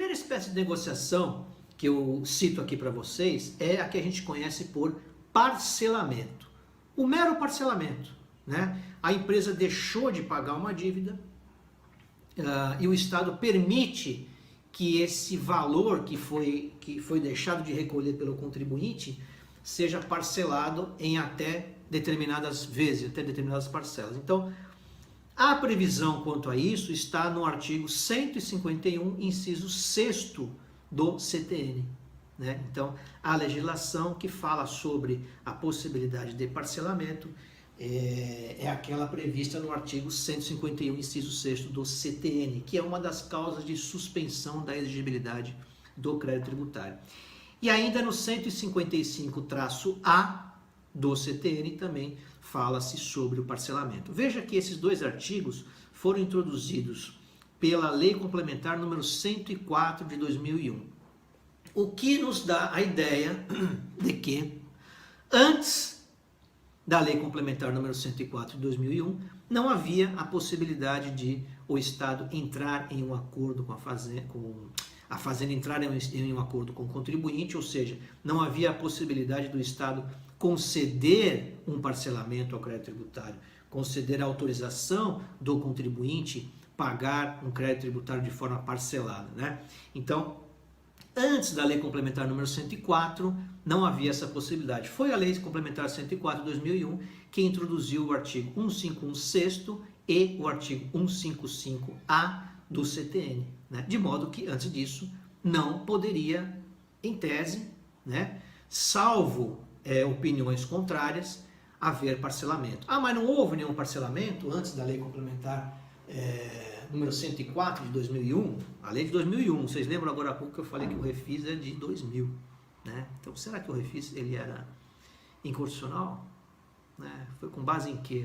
primeira espécie de negociação que eu cito aqui para vocês é a que a gente conhece por parcelamento. O mero parcelamento, né? A empresa deixou de pagar uma dívida e o Estado permite que esse valor que foi deixado de recolher pelo contribuinte seja parcelado em até determinadas vezes, até determinadas parcelas. Então, a previsão quanto a isso está no artigo 151, inciso 6º do CTN. Né? Então, a legislação que fala sobre a possibilidade de parcelamento é aquela prevista no artigo 151, inciso 6º do CTN, que é uma das causas de suspensão da exigibilidade do crédito tributário. E ainda no 155-A do CTN também fala-se sobre o parcelamento. Veja que esses dois artigos foram introduzidos pela Lei Complementar número 104 de 2001. O que nos dá a ideia de que antes da Lei Complementar número 104 de 2001 não havia a possibilidade de o Estado entrar em um acordo com a Fazenda entrar em um acordo com o contribuinte, ou seja, não havia a possibilidade do Estado conceder um parcelamento ao crédito tributário, conceder a autorização do contribuinte pagar um crédito tributário de forma parcelada, né? Então, antes da Lei Complementar número 104, não havia essa possibilidade. Foi a Lei Complementar 104 de 2001 que introduziu o artigo 151/6º e o artigo 155-A do CTN, né? De modo que, antes disso, não poderia, em tese, né, salvo opiniões contrárias, haver parcelamento. Ah, mas não houve nenhum parcelamento antes da Lei Complementar número 104 de 2001? A lei de 2001, vocês lembram agora há pouco que eu falei que o refis é de 2000, né? Então, será que o refis ele era inconstitucional? Né? Foi com base em quê?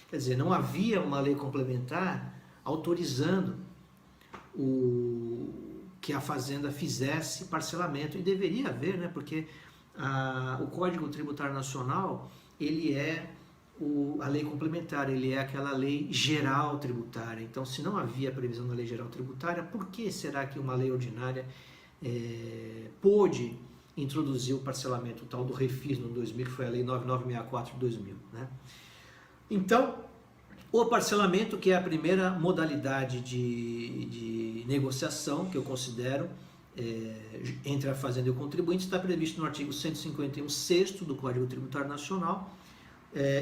Quer dizer, não havia uma lei complementar autorizando que a Fazenda fizesse parcelamento, e deveria haver, né? Porque o Código Tributário Nacional, ele é a lei complementar, ele é aquela lei geral tributária. Então, se não havia previsão da lei geral tributária, por que será que uma lei ordinária pôde introduzir o parcelamento tal do refis no 2000, que foi a lei 9964 de 2000, né? Então, o parcelamento, que é a primeira modalidade de negociação que eu considero entre a Fazenda e o contribuinte, está previsto no artigo 151/6º do Código Tributário Nacional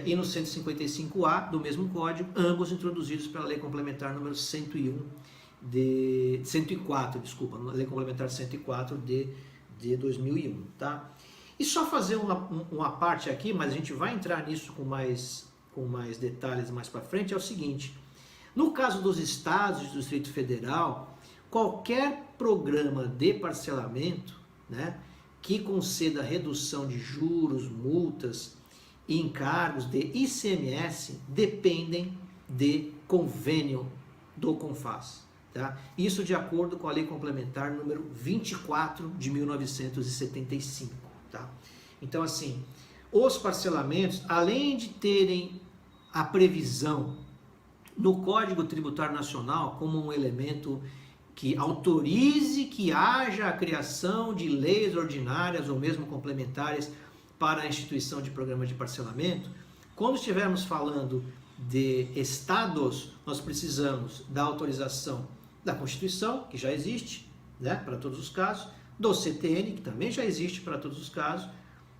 e no 155-A do mesmo Código, ambos introduzidos pela Lei Complementar número 104, Lei Complementar 104 de 2001, tá? E só fazer uma parte aqui, mas a gente vai entrar nisso com mais detalhes mais para frente, é o seguinte: no caso dos estados e do Distrito Federal, qualquer programa de parcelamento, né, que conceda redução de juros, multas e encargos de ICMS dependem de convênio do CONFAZ. Tá? Isso de acordo com a Lei Complementar número 24 de 1975. Tá? Então, assim, os parcelamentos, além de terem a previsão no Código Tributário Nacional como um elemento que autorize que haja a criação de leis ordinárias ou mesmo complementares para a instituição de programas de parcelamento, quando estivermos falando de estados, nós precisamos da autorização da Constituição, que já existe, né, para todos os casos, do CTN, que também já existe para todos os casos,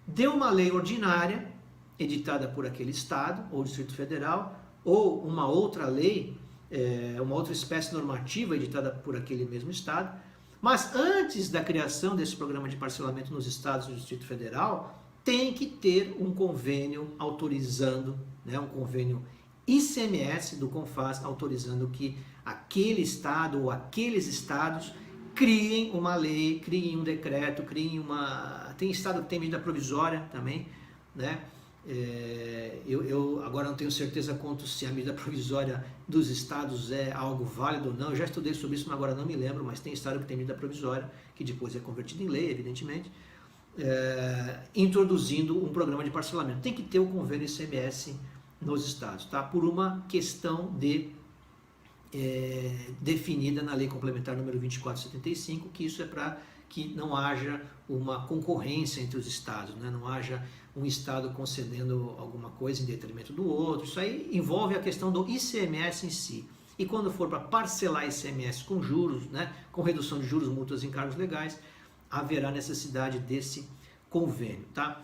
de uma lei ordinária editada por aquele estado ou Distrito Federal, ou uma outra lei, uma outra espécie normativa editada por aquele mesmo estado. Mas antes da criação desse programa de parcelamento nos estados do Distrito Federal, tem que ter um convênio autorizando, né, um convênio ICMS do CONFAZ autorizando que aquele estado ou aqueles estados criem uma lei, criem um decreto, criem uma... Tem estado que tem medida provisória também, né? Eu agora não tenho certeza quanto se a medida provisória dos estados é algo válido ou não. Eu já estudei sobre isso, mas agora não me lembro, mas tem estado que tem medida provisória, que depois é convertida em lei, evidentemente, introduzindo um programa de parcelamento. Tem que ter o convênio ICMS nos estados, tá? Por uma questão de definida na Lei Complementar número 2475, que isso é para que não haja uma concorrência entre os estados, né? Não haja um estado concedendo alguma coisa em detrimento do outro. Isso aí envolve a questão do ICMS em si. E quando for para parcelar ICMS com juros, né, com redução de juros, multas e encargos legais, haverá necessidade desse convênio, tá?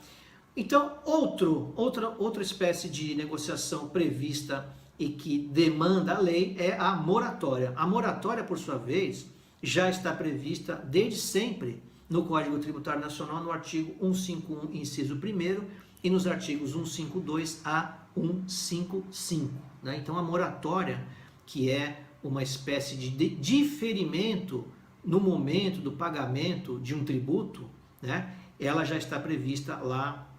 Então, outra espécie de negociação prevista e que demanda a lei é a moratória. A moratória, por sua vez, já está prevista desde sempre no Código Tributário Nacional, no artigo 151, inciso 1º, e nos artigos 152 a 155. Né? Então, a moratória, que é uma espécie de diferimento no momento do pagamento de um tributo, né? Ela já está prevista lá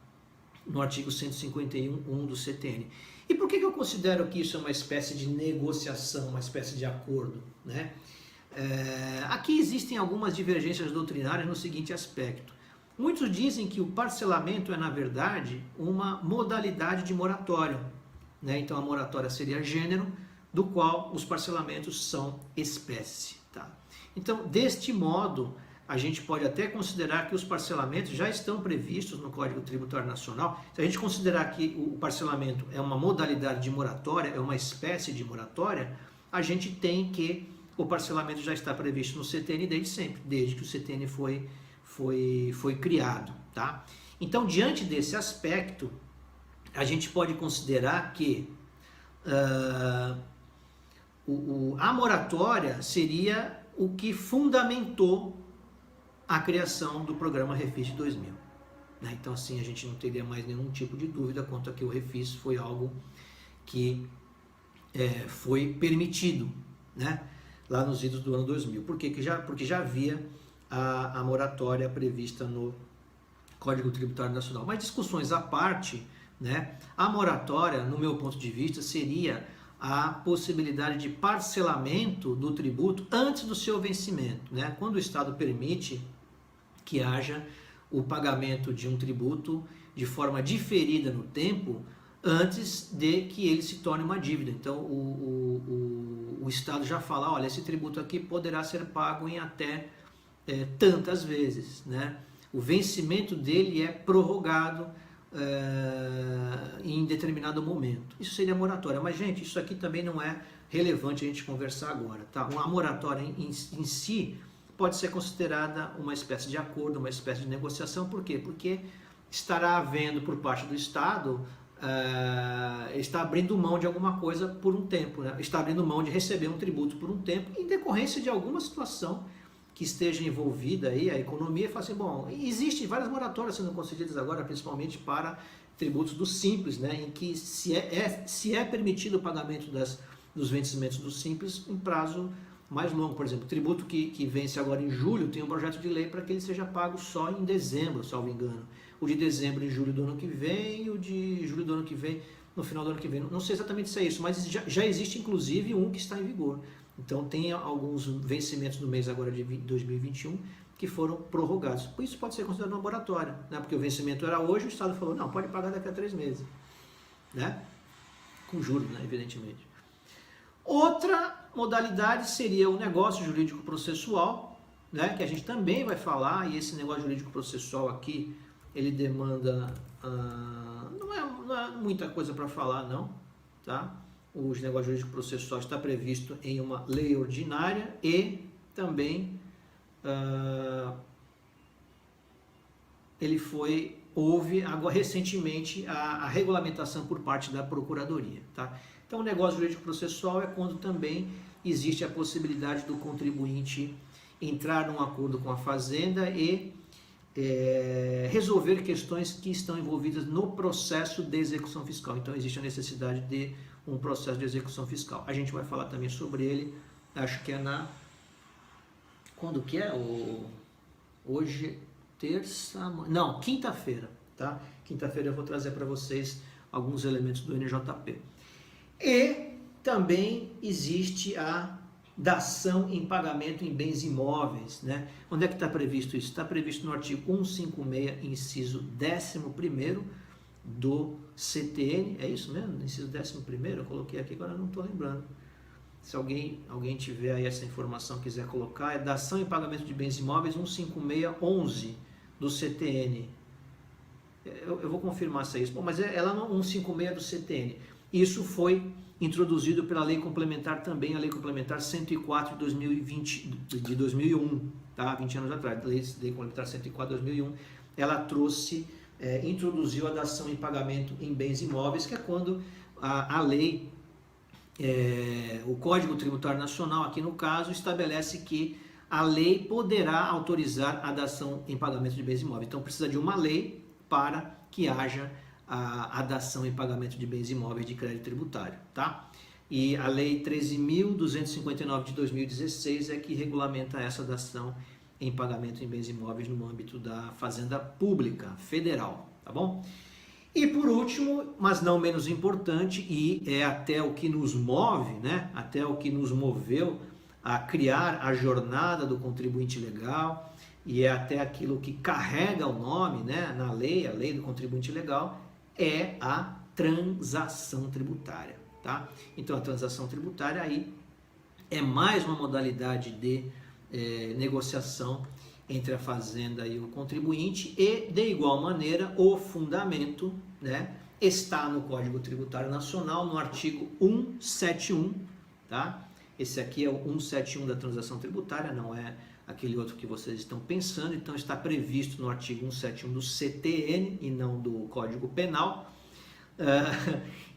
no artigo 151.1 do CTN. E por que eu considero que isso é uma espécie de negociação, uma espécie de acordo, né? Aqui existem algumas divergências doutrinárias no seguinte aspecto. Muitos dizem que o parcelamento é, na verdade, uma modalidade de moratória, né? Então, a moratória seria gênero, do qual os parcelamentos são espécie. Tá? Então, deste modo, a gente pode até considerar que os parcelamentos já estão previstos no Código Tributário Nacional. Se a gente considerar que o parcelamento é uma modalidade de moratória, é uma espécie de moratória, a gente tem que o parcelamento já está previsto no CTN desde sempre, desde que o CTN foi criado. Tá? Então, diante desse aspecto, a gente pode considerar que a moratória seria o que fundamentou a criação do programa Refis 2000. Né? Então, assim, a gente não teria mais nenhum tipo de dúvida quanto a que o Refis foi algo que foi permitido, né? Lá nos idos do ano 2000. Por quê? Porque já havia a moratória prevista no Código Tributário Nacional. Mas discussões à parte, né? A moratória, no meu ponto de vista, seria a possibilidade de parcelamento do tributo antes do seu vencimento, né? Quando o Estado permite que haja o pagamento de um tributo de forma diferida no tempo, antes de que ele se torne uma dívida. Então, o Estado já fala, olha, esse tributo aqui poderá ser pago em até tantas vezes, né? O vencimento dele é prorrogado em determinado momento. Isso seria moratória. Mas, gente, isso aqui também não é relevante a gente conversar agora. Tá? Uma moratória em si pode ser considerada uma espécie de acordo, uma espécie de negociação. Por quê? Porque estará havendo por parte do Estado, está abrindo mão de alguma coisa por um tempo, né? Está abrindo mão de receber um tributo por um tempo em decorrência de alguma situação que esteja envolvida aí a economia. E fala assim, bom, existem várias moratórias sendo concedidas agora, principalmente para tributos do Simples, né? Em que se é permitido o pagamento dos vencimentos do Simples em prazo mais longo. Por exemplo, o tributo que vence agora em julho tem um projeto de lei para que ele seja pago só em dezembro, salvo engano. O de dezembro em julho do ano que vem, e o de julho do ano que vem, no final do ano que vem. Não sei exatamente se é isso, mas já existe inclusive um que está em vigor. Então tem alguns vencimentos no mês agora de 2021 que foram prorrogados. Por isso pode ser considerado uma moratória, né? Porque o vencimento era hoje, o Estado falou, não, pode pagar daqui a 3 meses. Né? Com juros, né? Evidentemente. Outra modalidade seria o negócio jurídico processual, né? Que a gente também vai falar, e esse negócio jurídico processual aqui, ele demanda, não é muita coisa para falar não, tá? O negócio jurídico processual está previsto em uma lei ordinária e também houve agora recentemente a regulamentação por parte da Procuradoria, tá? Então o negócio jurídico processual é quando também existe a possibilidade do contribuinte entrar num acordo com a Fazenda e resolver questões que estão envolvidas no processo de execução fiscal. Então existe a necessidade de um processo de execução fiscal. A gente vai falar também sobre ele, acho que é quando que é? Hoje, quinta-feira, tá? Quinta-feira eu vou trazer para vocês alguns elementos do NJP. E também existe a dação em pagamento em bens imóveis, né? Onde é que está previsto isso? Está previsto no artigo 156, inciso 11º do CTN, é isso mesmo? Inciso 11º, eu coloquei aqui, agora não estou lembrando. Se alguém tiver aí essa informação, quiser colocar, é dação em pagamento de bens imóveis 15611 do CTN. Eu vou confirmar se é isso. Bom, mas ela não 156 do CTN. Isso foi introduzido pela lei complementar também, a lei complementar 104 de 2020, de 2001, tá? 20 anos atrás, lei complementar 104 de 2001, ela trouxe, introduziu a dação em pagamento em bens imóveis, que é quando a lei, o Código Tributário Nacional, aqui no caso, estabelece que a lei poderá autorizar a dação em pagamento de bens imóveis. Então precisa de uma lei para que haja a dação em pagamento de bens imóveis de crédito tributário, tá? E a Lei 13.259 de 2016 é que regulamenta essa dação em pagamento em bens imóveis no âmbito da Fazenda Pública Federal, tá bom? E por último, mas não menos importante, e é até o que nos move, né? Até o que nos moveu a criar a jornada do contribuinte legal, e é até aquilo que carrega o nome, né, na lei, a lei do contribuinte legal, é a transação tributária, tá? Então a transação tributária aí é mais uma modalidade de negociação entre a fazenda e o contribuinte, e de igual maneira o fundamento, né, está no Código Tributário Nacional, no artigo 171, tá? Esse aqui é o 171 da transação tributária, não é aquele outro que vocês estão pensando. Então está previsto no artigo 171 do CTN e não do Código Penal,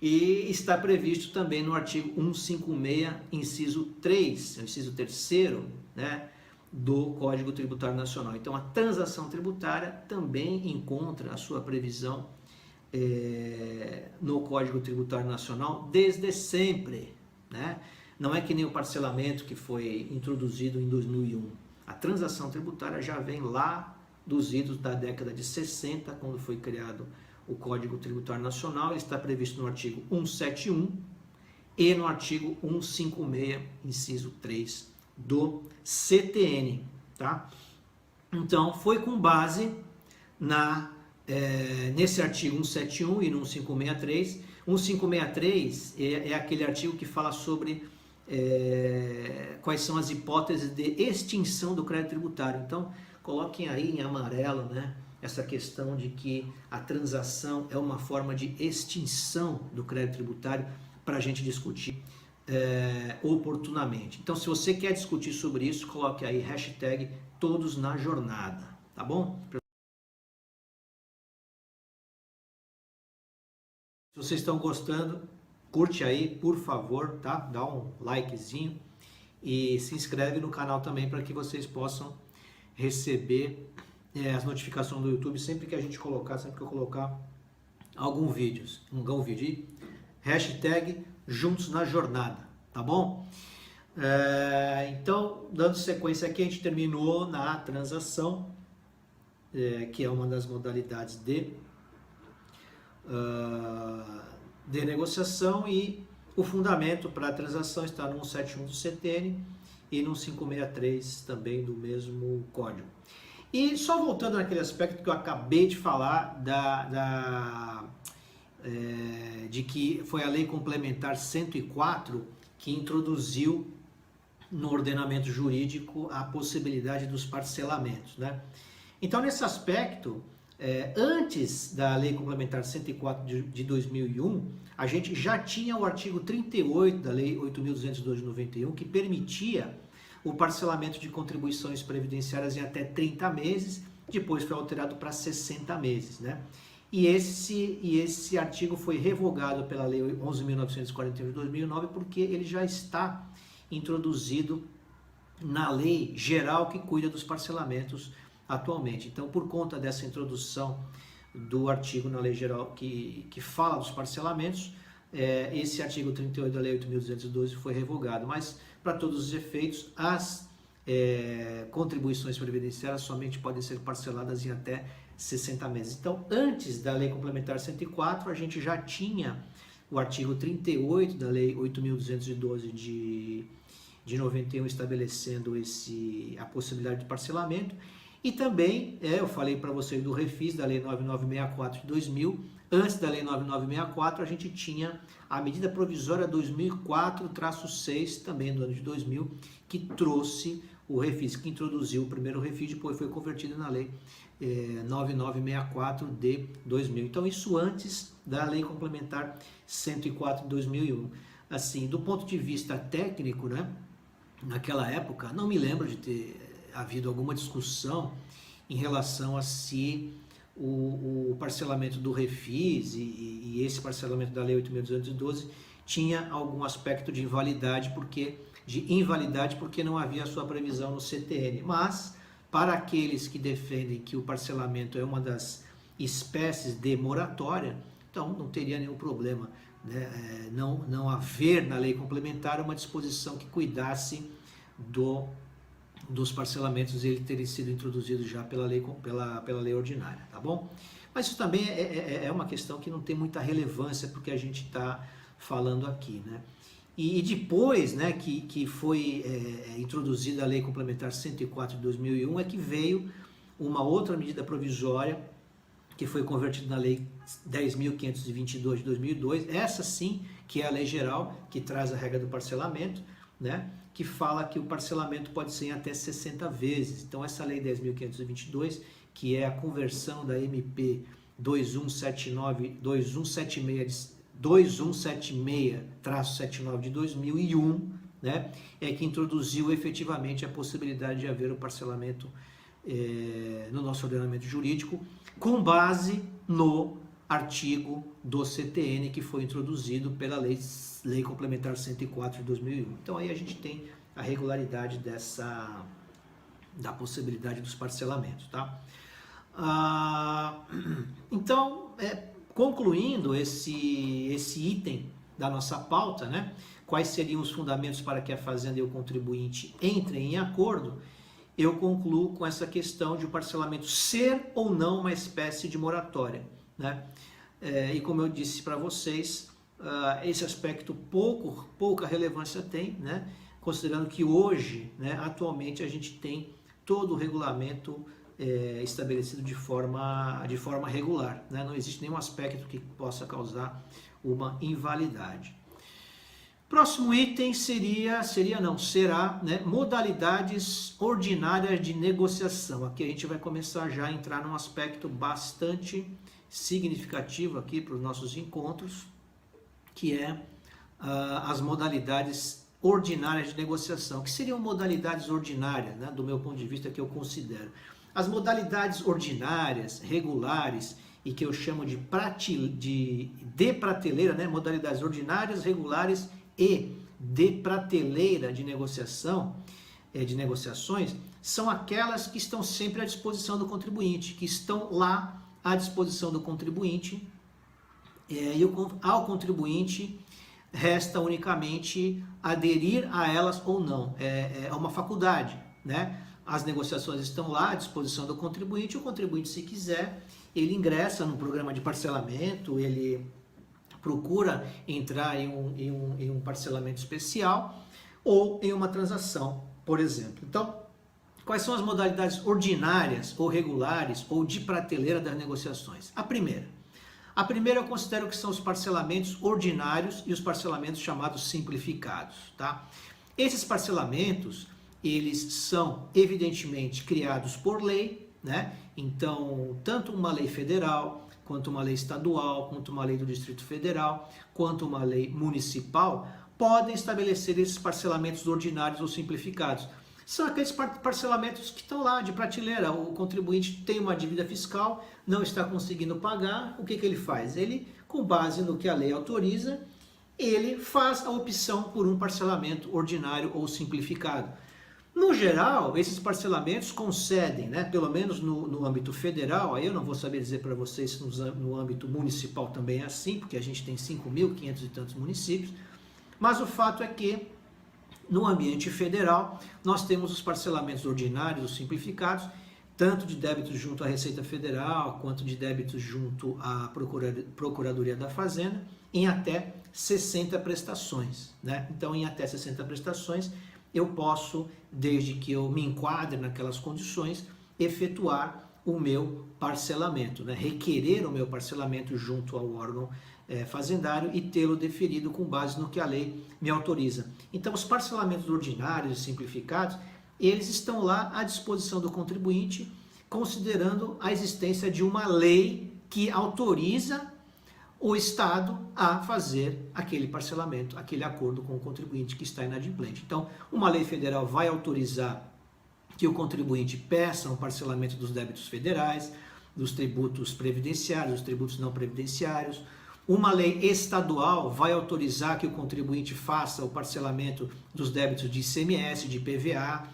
e está previsto também no artigo 156, inciso 3, inciso 3º, né, do Código Tributário Nacional. Então a transação tributária também encontra a sua previsão no Código Tributário Nacional desde sempre, né? Não é que nem o parcelamento que foi introduzido em 2001. A transação tributária já vem lá dos idos da década de 60, quando foi criado o Código Tributário Nacional. Ele está previsto no artigo 171 e no artigo 156, inciso 3 do CTN, tá? Então, foi com base nesse artigo 171 e no 1563. 1563 é aquele artigo que fala sobre quais são as hipóteses de extinção do crédito tributário. Então, coloquem aí em amarelo, né, essa questão de que a transação é uma forma de extinção do crédito tributário para a gente discutir oportunamente. Então, se você quer discutir sobre isso, coloque aí hashtag todos na jornada, tá bom? Se vocês estão gostando, curte aí, por favor, tá? Dá um likezinho e se inscreve no canal também para que vocês possam receber as notificações do YouTube sempre que a gente colocar, sempre que eu colocar algum vídeo. E hashtag juntos na jornada, tá bom? Então, dando sequência aqui, a gente terminou na transação, que é uma das modalidades de negociação, e o fundamento para a transação está no 171 do CTN e no 563 também do mesmo código. E só voltando naquele aspecto que eu acabei de falar de que foi a Lei Complementar 104 que introduziu no ordenamento jurídico a possibilidade dos parcelamentos, né? Então, nesse aspecto, antes da Lei Complementar 104 de 2001, a gente já tinha o artigo 38 da Lei 8.202 de 91, que permitia o parcelamento de contribuições previdenciárias em até 30 meses, depois foi alterado para 60 meses, né? E esse artigo foi revogado pela Lei 11.941 de 2009, porque ele já está introduzido na lei geral que cuida dos parcelamentos atualmente. Então, por conta dessa introdução do artigo na lei geral que fala dos parcelamentos, esse artigo 38 da lei 8.212 foi revogado, mas para todos os efeitos, as contribuições previdenciárias somente podem ser parceladas em até 60 meses. Então, antes da lei complementar 104, a gente já tinha o artigo 38 da lei 8.212 de 91 estabelecendo a possibilidade de parcelamento. E também, eu falei para vocês do refis da Lei 9964 de 2000, Antes da Lei 9964, a gente tinha a medida provisória 2004-6, também do ano de 2000, que trouxe o refis, que introduziu o primeiro refis, depois foi convertido na Lei 9964 de 2000. Então, isso antes da Lei Complementar 104 de 2001. Assim, do ponto de vista técnico, né, naquela época, não me lembro de ter havido alguma discussão em relação a se o parcelamento do refis e esse parcelamento da Lei 8.212 tinha algum aspecto de invalidade porque não havia a sua previsão no CTN. Mas, para aqueles que defendem que o parcelamento é uma das espécies de moratória, então não teria nenhum problema, né, não haver na lei complementar uma disposição que cuidasse dos parcelamentos e ele terem sido introduzido já pela lei ordinária, tá bom? Mas isso também é uma questão que não tem muita relevância porque a gente está falando aqui, né? E depois, né, que foi introduzida a Lei Complementar 104 de 2001, é que veio uma outra medida provisória que foi convertida na Lei 10.522 de 2002, essa sim que é a lei geral, que traz a regra do parcelamento, né, que fala que o parcelamento pode ser em até 60 vezes. Então essa Lei 10.522, que é a conversão da MP 2176-79 de 2001, né, é que introduziu efetivamente a possibilidade de haver o parcelamento no nosso ordenamento jurídico, com base no artigo do CTN que foi introduzido pela Lei Complementar 104 de 2001. Então aí a gente tem a regularidade da possibilidade dos parcelamentos, tá? Então, concluindo esse item da nossa pauta, né? Quais seriam os fundamentos para que a Fazenda e o contribuinte entrem em acordo? Eu concluo com essa questão de o parcelamento ser ou não uma espécie de moratória, né? E como eu disse para vocês, esse aspecto pouca relevância tem, né? Considerando que hoje, né, atualmente, a gente tem todo o regulamento estabelecido de forma regular, né? Não existe nenhum aspecto que possa causar invalidade. Próximo item será, né, modalidades ordinárias de negociação. Aqui a gente vai começar já a entrar num aspecto bastante significativo aqui para os nossos encontros, que é as modalidades ordinárias de negociação. Que seriam modalidades ordinárias, né, do meu ponto de vista, que eu considero? As modalidades ordinárias, regulares e que eu chamo de prateleira, né, modalidades ordinárias, regulares e de prateleira de negociação, de negociações, são aquelas que estão sempre à disposição do contribuinte, que estão lá à disposição do contribuinte, e ao contribuinte resta unicamente aderir a elas ou não. É uma faculdade, né? As negociações estão lá à disposição do contribuinte, o contribuinte, se quiser, ele ingressa no programa de parcelamento, ele procura entrar em um parcelamento especial ou em uma transação, por exemplo. Então, quais são as modalidades ordinárias ou regulares ou de prateleira das negociações? A primeira eu considero que são os parcelamentos ordinários e os parcelamentos chamados simplificados, tá? Esses parcelamentos, eles são evidentemente criados por lei, né? Então, tanto uma lei federal, quanto uma lei estadual, quanto uma lei do Distrito Federal, quanto uma lei municipal, podem estabelecer esses parcelamentos ordinários ou simplificados. São aqueles parcelamentos que estão lá de prateleira. O contribuinte tem uma dívida fiscal, não está conseguindo pagar, o que ele faz? Ele, com base no que a lei autoriza, ele faz a opção por um parcelamento ordinário ou simplificado. No geral, esses parcelamentos concedem, né, pelo menos no âmbito federal, aí eu não vou saber dizer para vocês se no âmbito municipal também é assim, porque a gente tem 5.500 e tantos municípios, mas o fato é que no ambiente federal nós temos os parcelamentos ordinários ou simplificados, tanto de débitos junto à Receita Federal, quanto de débitos junto à Procuradoria da Fazenda, em até 60 prestações, né? Então, em até 60 prestações, eu posso, desde que eu me enquadre naquelas condições, efetuar o meu parcelamento, né? Requerer o meu parcelamento junto ao órgão fazendário e tê-lo deferido com base no que a lei me autoriza. Então, os parcelamentos ordinários e simplificados, eles estão lá à disposição do contribuinte, considerando a existência de uma lei que autoriza o Estado a fazer aquele parcelamento, aquele acordo com o contribuinte que está inadimplente. Então, uma lei federal vai autorizar que o contribuinte peça um parcelamento dos débitos federais, dos tributos previdenciários, dos tributos não previdenciários. Uma lei estadual vai autorizar que o contribuinte faça o parcelamento dos débitos de ICMS, de IPVA,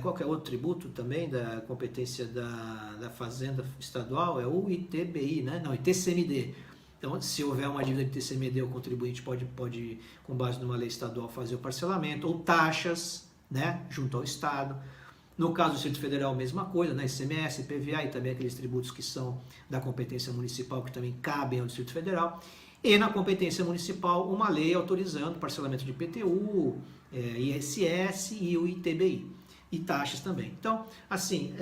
qualquer outro tributo também da competência da Fazenda Estadual, é o ITBI, né? Não, ITCMD. Então, se houver uma dívida de ITCMD, o contribuinte pode, com base numa lei estadual, fazer o parcelamento, ou taxas, né, junto ao Estado. No caso do Distrito Federal, mesma coisa, né? ICMS, IPVA e também aqueles tributos que são da competência municipal, que também cabem ao Distrito Federal. E na competência municipal, uma lei autorizando parcelamento de IPTU, ISS e o ITBI. E taxas também. Então, assim,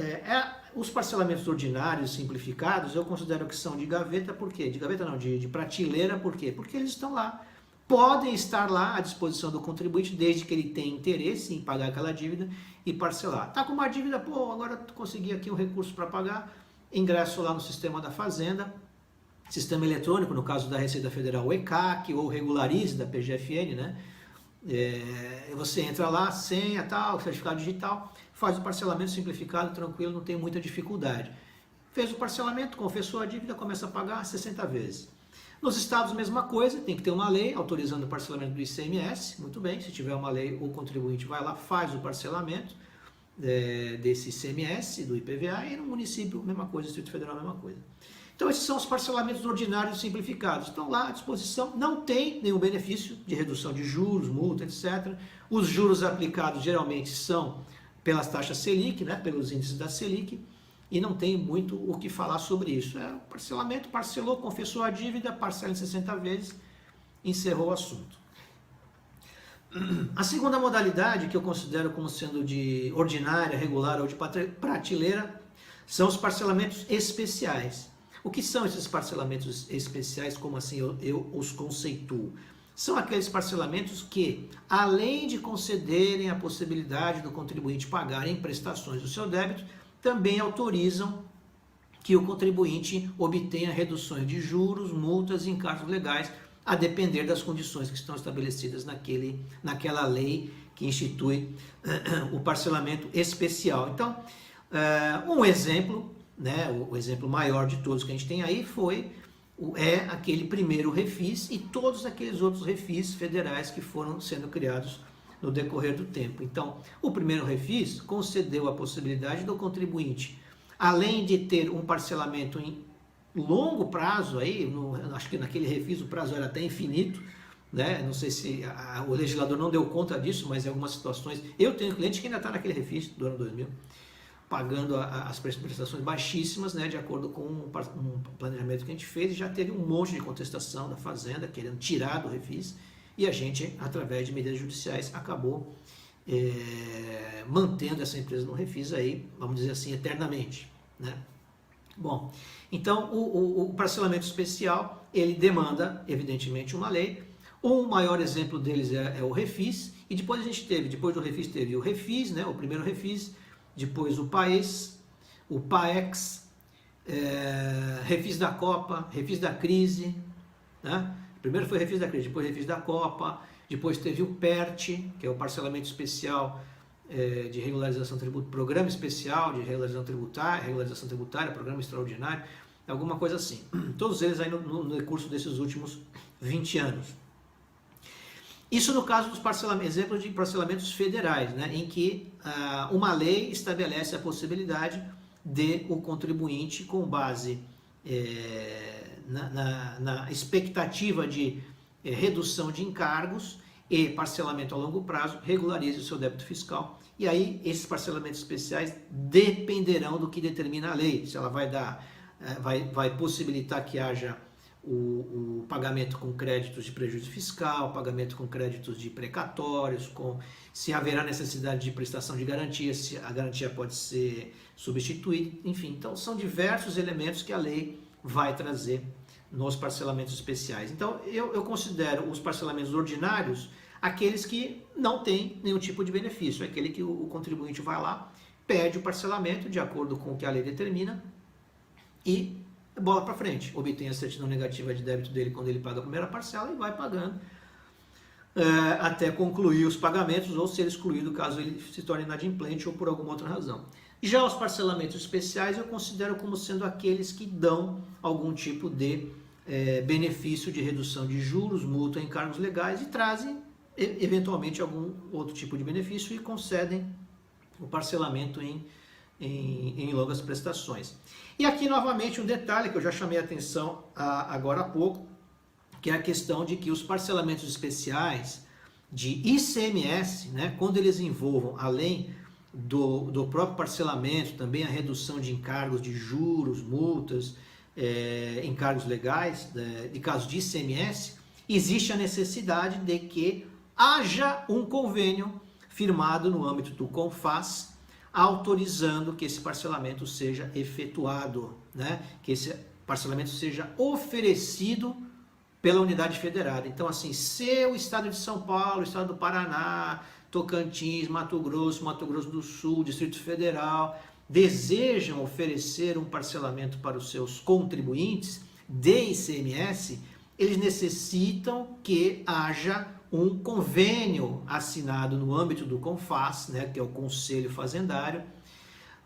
os parcelamentos ordinários simplificados, eu considero que são de gaveta, por quê? De gaveta não, de prateleira, por quê? Porque eles estão lá. Podem estar lá à disposição do contribuinte, desde que ele tenha interesse em pagar aquela dívida e parcelar. Tá com uma dívida, pô, agora consegui aqui um recurso para pagar, ingresso lá no sistema da Fazenda, sistema eletrônico, no caso da Receita Federal, o ECAC, ou Regularize, da PGFN, né? Você entra lá, senha, tal, certificado digital, faz o parcelamento simplificado, tranquilo, não tem muita dificuldade. Fez o parcelamento, confessou a dívida, começa a pagar 60 vezes. Nos estados, mesma coisa, tem que ter uma lei autorizando o parcelamento do ICMS, muito bem, se tiver uma lei, o contribuinte vai lá, faz o parcelamento desse ICMS, do IPVA, e no município, mesma coisa, Distrito Federal, mesma coisa. Então, esses são os parcelamentos ordinários simplificados. Estão lá à disposição, não tem nenhum benefício de redução de juros, multa, etc. Os juros aplicados geralmente são pelas taxas Selic, né, pelos índices da Selic, e não tem muito o que falar sobre isso. É o parcelamento, parcelou, confessou a dívida, parcela em 60 vezes, encerrou o assunto. A segunda modalidade, que eu considero como sendo de ordinária, regular ou de prateleira, são os parcelamentos especiais. O que são esses parcelamentos especiais? Como assim eu os conceituo? São aqueles parcelamentos que, além de concederem a possibilidade do contribuinte pagar em prestações do seu débito, também autorizam que o contribuinte obtenha reduções de juros, multas e encargos legais, a depender das condições que estão estabelecidas naquela lei que institui o parcelamento especial. Então, um exemplo, né, o exemplo maior de todos que a gente tem aí é aquele primeiro refis e todos aqueles outros refis federais que foram sendo criados no decorrer do tempo. Então, o primeiro refis concedeu a possibilidade do contribuinte, além de ter um parcelamento em longo prazo, acho que naquele refis o prazo era até infinito, né? Não sei se o legislador não deu conta disso, mas em algumas situações, eu tenho cliente que ainda está naquele refis do ano 2000, pagando as prestações baixíssimas, né, de acordo com um planejamento que a gente fez, e já teve um monte de contestação da Fazenda, querendo tirar do refis, e a gente, através de medidas judiciais, acabou mantendo essa empresa no refis aí, vamos dizer assim, eternamente, né? Bom, então o parcelamento especial, ele demanda, evidentemente, uma lei. Um maior exemplo deles é o refis, e depois depois do refis teve o refis, né, o primeiro refis, depois o PAEX, o PAEX, refis da Copa, refis da crise, né? Primeiro foi o refis da crise, depois o refis da Copa, depois teve o PERT, que é o parcelamento especial de regularização tributária, programa especial de regularização tributária, programa extraordinário, alguma coisa assim. Todos eles aí no decurso desses últimos 20 anos. Isso no caso dos exemplos de parcelamentos federais, né, em que uma lei estabelece a possibilidade de o contribuinte, com base na expectativa de redução de encargos e parcelamento a longo prazo, regularize o seu débito fiscal. E aí esses parcelamentos especiais dependerão do que determina a lei. Se ela vai possibilitar que haja o pagamento com créditos de prejuízo fiscal, pagamento com créditos de precatórios, se haverá necessidade de prestação de garantia, se a garantia pode ser substituída, enfim. Então, são diversos elementos que a lei vai trazer nos parcelamentos especiais. Então, eu considero os parcelamentos ordinários aqueles que não têm nenhum tipo de benefício, é aquele que o contribuinte vai lá, pede o parcelamento de acordo com o que a lei determina e bola para frente, obtém a certidão negativa de débito dele quando ele paga a primeira parcela e vai pagando até concluir os pagamentos ou ser excluído caso ele se torne inadimplente ou por alguma outra razão. Já os parcelamentos especiais eu considero como sendo aqueles que dão algum tipo de benefício de redução de juros, multa, encargos legais e trazem eventualmente algum outro tipo de benefício e concedem o parcelamento em longas prestações. E aqui novamente um detalhe que eu já chamei a atenção agora há pouco, que é a questão de que os parcelamentos especiais de ICMS, né, quando eles envolvam, além do próprio parcelamento, também a redução de encargos de juros, multas, encargos legais, de casos de ICMS, existe a necessidade de que haja um convênio firmado no âmbito do CONFAS, autorizando que esse parcelamento seja efetuado, né? Que esse parcelamento seja oferecido pela unidade federada. Então, assim, se o estado de São Paulo, o estado do Paraná, Tocantins, Mato Grosso do Sul, Distrito Federal, desejam oferecer um parcelamento para os seus contribuintes de ICMS, eles necessitam que haja um convênio assinado no âmbito do CONFAS, né, que é o Conselho Fazendário.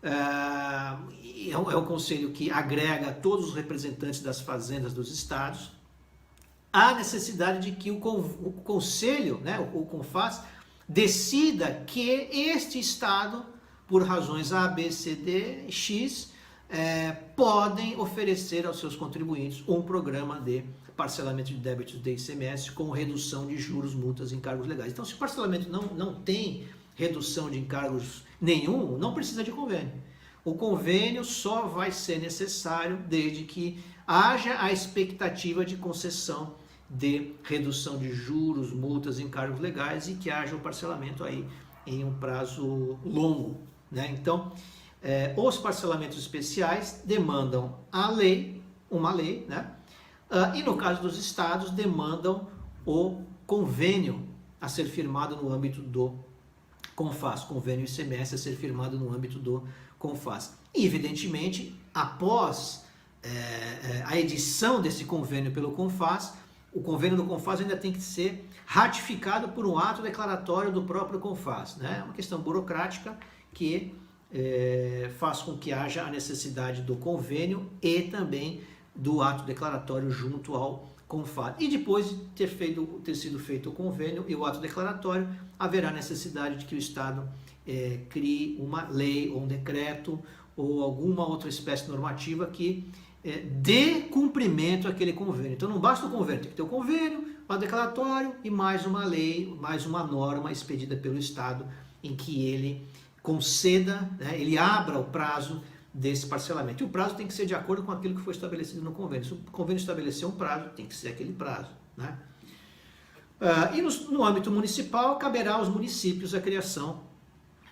É um conselho que agrega todos os representantes das fazendas dos estados. Há necessidade de que o Conselho, né, o CONFAS, decida que este estado, por razões A, B, C, D, X, podem oferecer aos seus contribuintes um programa de parcelamento de débitos de ICMS com redução de juros, multas e encargos legais. Então, se o parcelamento não tem redução de encargos nenhum, não precisa de convênio. O convênio só vai ser necessário desde que haja a expectativa de concessão de redução de juros, multas e encargos legais e que haja o parcelamento aí em um prazo longo, né? Então, os parcelamentos especiais demandam uma lei, né? E no caso dos estados, demandam o convênio a ser firmado no âmbito do CONFAS, convênio ICMS a ser firmado no âmbito do CONFAS. E, evidentemente, após a edição desse convênio pelo CONFAS, o convênio do CONFAS ainda tem que ser ratificado por um ato declaratório do próprio CONFAS, né? É uma questão burocrática que faz com que haja a necessidade do convênio e também do ato declaratório junto ao CONFAS. E depois de ter sido feito o convênio e o ato declaratório, haverá necessidade de que o Estado crie uma lei ou um decreto ou alguma outra espécie normativa que dê cumprimento àquele convênio. Então não basta o convênio, tem que ter o convênio, o ato declaratório e mais uma lei, mais uma norma expedida pelo Estado em que ele conceda, né, ele abra o prazo desse parcelamento. E o prazo tem que ser de acordo com aquilo que foi estabelecido no convênio. Se o convênio estabelecer um prazo, tem que ser aquele prazo, né? E no âmbito municipal, caberá aos municípios a criação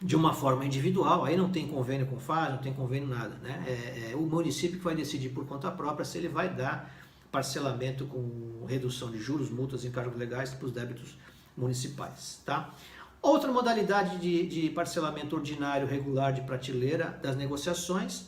de uma forma individual. Aí não tem convênio com FAS, não tem convênio nada, né? É o município que vai decidir por conta própria se ele vai dar parcelamento com redução de juros, multas e encargos legais para os débitos municipais, tá? Outra modalidade de parcelamento ordinário regular de prateleira das negociações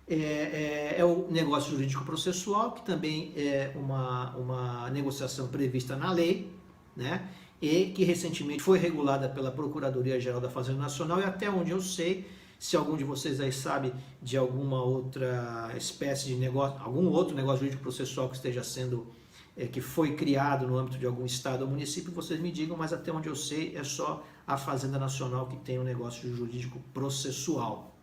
é o negócio jurídico processual, que também é uma negociação prevista na lei, né? E que recentemente foi regulada pela Procuradoria-Geral da Fazenda Nacional, e até onde eu sei, se algum de vocês aí sabe de alguma outra espécie de negócio, algum outro negócio jurídico processual que esteja sendo que foi criado no âmbito de algum estado ou município, vocês me digam, mas até onde eu sei é só a Fazenda Nacional que tem um negócio jurídico processual.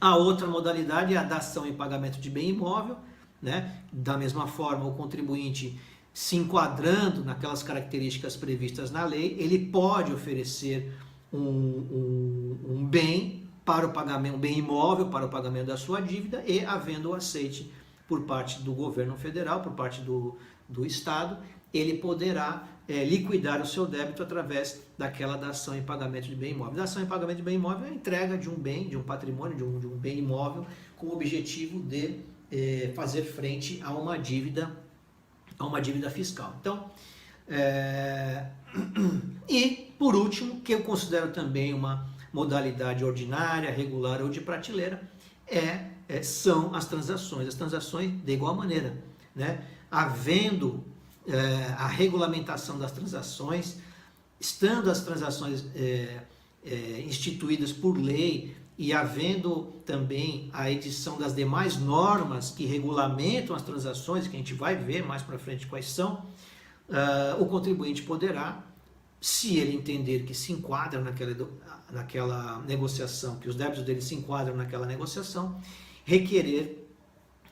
A outra modalidade é a dação em pagamento de bem imóvel, né? Da mesma forma, o contribuinte, se enquadrando naquelas características previstas na lei, ele pode oferecer um bem para o pagamento, um bem imóvel para o pagamento da sua dívida e, havendo o aceite por parte do governo federal, por parte do Estado, ele poderá liquidar o seu débito através daquela dação em pagamento de bem imóvel. Dação em pagamento de bem imóvel é a entrega de um bem, de um patrimônio, de um bem imóvel, com o objetivo de fazer frente a uma dívida fiscal. Então, e por último, que eu considero também uma modalidade ordinária, regular ou de prateleira, são as transações de igual maneira, né? Havendo a regulamentação das transações, estando as transações instituídas por lei e havendo também a edição das demais normas que regulamentam as transações, que a gente vai ver mais para frente quais são, o contribuinte poderá, se ele entender que se enquadra naquela negociação, que os débitos dele se enquadram naquela negociação, requerer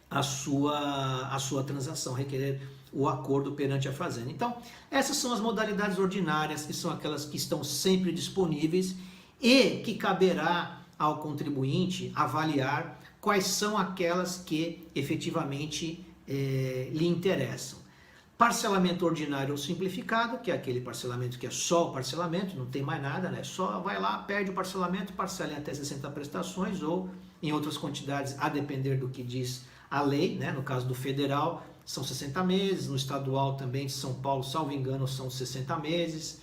a sua transação, requerer o acordo perante a fazenda. Então, essas são as modalidades ordinárias, que são aquelas que estão sempre disponíveis e que caberá ao contribuinte avaliar quais são aquelas que efetivamente lhe interessam. Parcelamento ordinário ou simplificado, que é aquele parcelamento que é só o parcelamento, não tem mais nada, né? Só vai lá, pede o parcelamento, parcela em até 60 prestações ou em outras quantidades, a depender do que diz a lei, né? No caso do federal, são 60 meses, no estadual também de São Paulo, salvo engano, são 60 meses.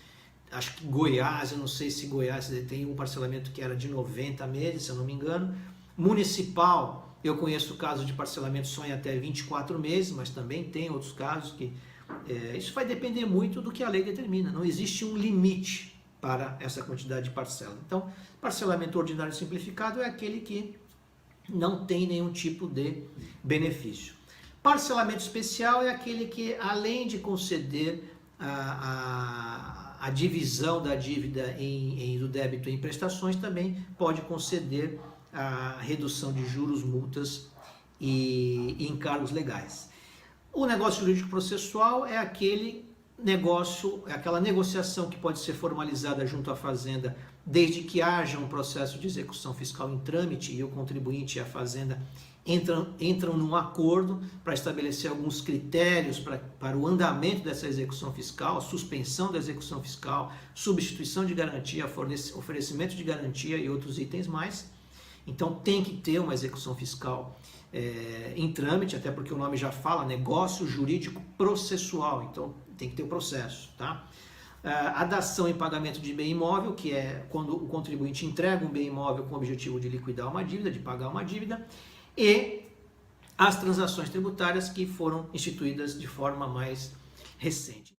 Acho que Goiás, eu não sei se Goiás tem um parcelamento que era de 90 meses, se eu não me engano. Municipal, eu conheço casos de parcelamento só em até 24 meses, mas também tem outros casos que... isso vai depender muito do que a lei determina. Não existe um limite para essa quantidade de parcela. Então, parcelamento ordinário simplificado é aquele que não tem nenhum tipo de benefício. Parcelamento especial é aquele que, além de conceder a divisão da dívida do débito em prestações, também pode conceder a redução de juros, multas e encargos legais. O negócio jurídico processual é aquela negociação que pode ser formalizada junto à Fazenda, desde que haja um processo de execução fiscal em trâmite e o contribuinte e a Fazenda entram num acordo para estabelecer alguns critérios para o andamento dessa execução fiscal, suspensão da execução fiscal, substituição de garantia, oferecimento de garantia e outros itens mais. Então tem que ter uma execução fiscal em trâmite, até porque o nome já fala, negócio jurídico processual, então tem que ter o processo, tá? A dação em pagamento de bem imóvel, que é quando o contribuinte entrega um bem imóvel com o objetivo de liquidar uma dívida, de pagar uma dívida, e as transações tributárias que foram instituídas de forma mais recente.